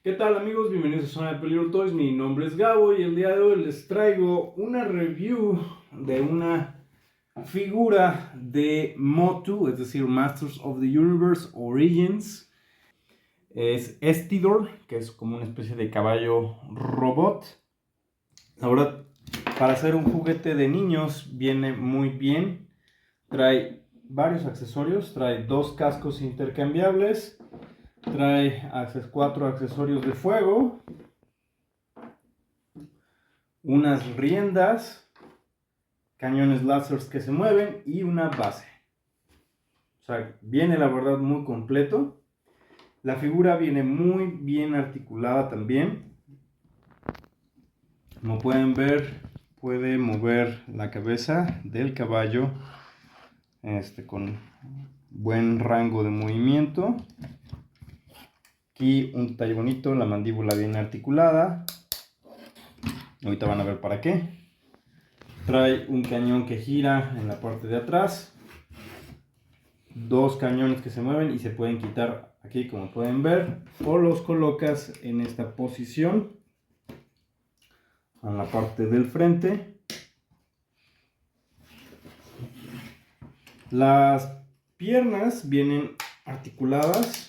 ¿Qué tal amigos? Bienvenidos a Zona de Peligro Toys. Mi nombre es Gabo y el día de hoy les traigo una review de una figura de Motu, es decir, Masters of the Universe Origins. Es Estidor, que es como una especie de caballo robot. La verdad, para hacer un juguete de niños viene muy bien. Trae varios accesorios, trae dos cascos intercambiables. Trae 4 accesorios de fuego, unas riendas, cañones láser que se mueven y una base. O sea, viene la verdad muy completo. La figura viene muy bien articulada también. Como pueden ver, puede mover la cabeza del caballo con buen rango de movimiento. Aquí un detalle bonito, la mandíbula bien articulada. Ahorita van a ver para qué. Trae un cañón que gira en la parte de atrás. Dos cañones que se mueven y se pueden quitar aquí, como pueden ver. O los colocas en esta posición. En la parte del frente. Las piernas vienen articuladas.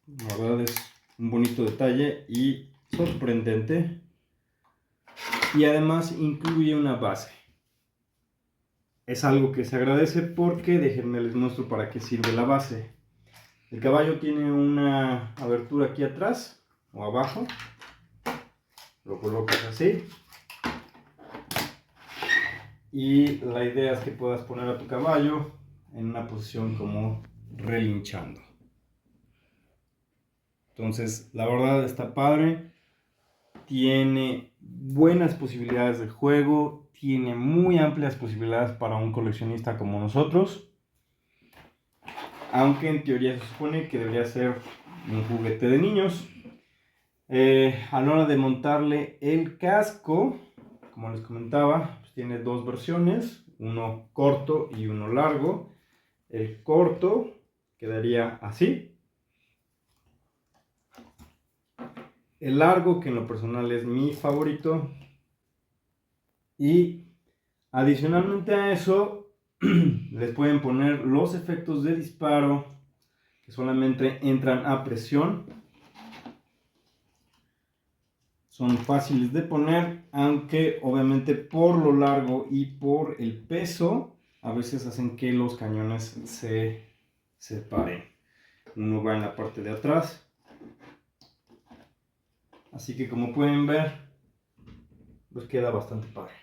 La verdad es un bonito detalle y sorprendente. Y además incluye una base. Es algo que se agradece porque déjenme les muestro para qué sirve la base. El caballo tiene una abertura aquí atrás o abajo. Lo colocas así. Y la idea es que puedas poner a tu caballo en una posición como relinchando. Entonces, la verdad está padre. Tiene buenas posibilidades de juego. Tiene muy amplias posibilidades para un coleccionista como nosotros. Aunque en teoría se supone que debería ser un juguete de niños. A la hora de montarle el casco, como les comentaba, pues tiene dos versiones, uno corto y uno largo. El corto quedaría así. El largo, que en lo personal es mi favorito. Y adicionalmente a eso, les pueden poner los efectos de disparo que solamente entran a presión. Son fáciles de poner, aunque obviamente por lo largo y por el peso, a veces hacen que los cañones se separen. Uno va en la parte de atrás. Así que como pueden ver, pues queda bastante padre.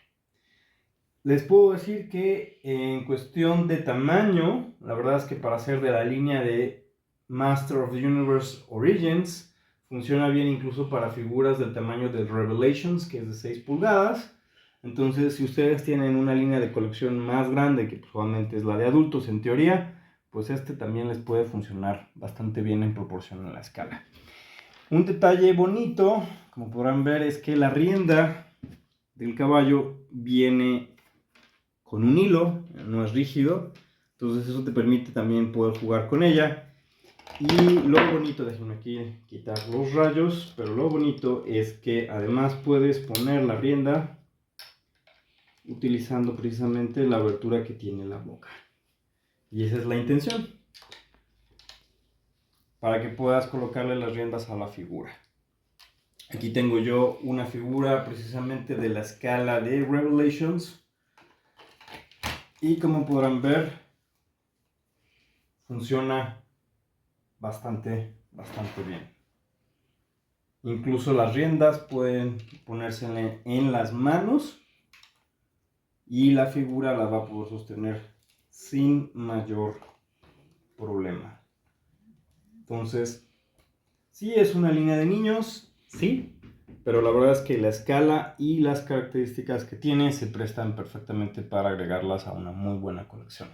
Les puedo decir que en cuestión de tamaño, la verdad es que para ser de la línea de Master of the Universe Origins, funciona bien incluso para figuras del tamaño del Revelations, que es de 6 pulgadas. Entonces, si ustedes tienen una línea de colección más grande, que probablemente es la de adultos en teoría, pues este también les puede funcionar bastante bien en proporción a la escala. Un detalle bonito, como podrán ver, es que la rienda del caballo viene con un hilo, no es rígido, entonces eso te permite también poder jugar con ella. Y lo bonito, déjenme aquí quitar los rayos, pero lo bonito es que además puedes poner la rienda utilizando precisamente la abertura que tiene la boca. Y esa es la intención, para que puedas colocarle las riendas a la figura. Aquí tengo yo una figura precisamente de la escala de Revelations. Y como podrán ver, funciona bastante bien. Incluso las riendas pueden ponérsele en las manos y la figura la va a poder sostener sin mayor problema. Entonces, sí es una línea de niños, sí, pero la verdad es que la escala y las características que tiene se prestan perfectamente para agregarlas a una muy buena colección.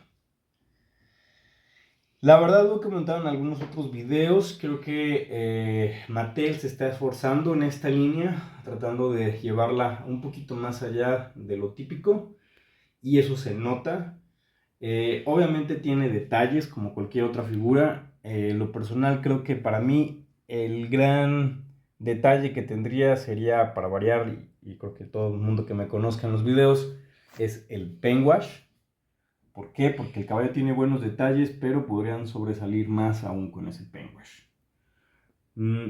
La verdad, lo que comentaron en algunos otros videos, creo que Mattel se está esforzando en esta línea, tratando de llevarla un poquito más allá de lo típico, y eso se nota. Obviamente tiene detalles como cualquier otra figura. Lo personal creo que para mí el gran detalle que tendría sería, para variar, y creo que todo el mundo que me conozca en los videos, es el paint wash. ¿Por qué? Porque el caballo tiene buenos detalles, pero podrían sobresalir más aún con ese paint wash.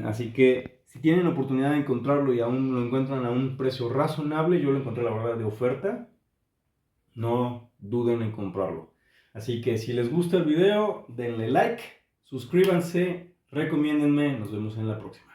Así que si tienen oportunidad de encontrarlo y aún lo encuentran a un precio razonable, yo lo encontré la verdad de oferta, no duden en comprarlo. Así que si les gusta el video, denle like, suscríbanse, recomiéndenme, nos vemos en la próxima.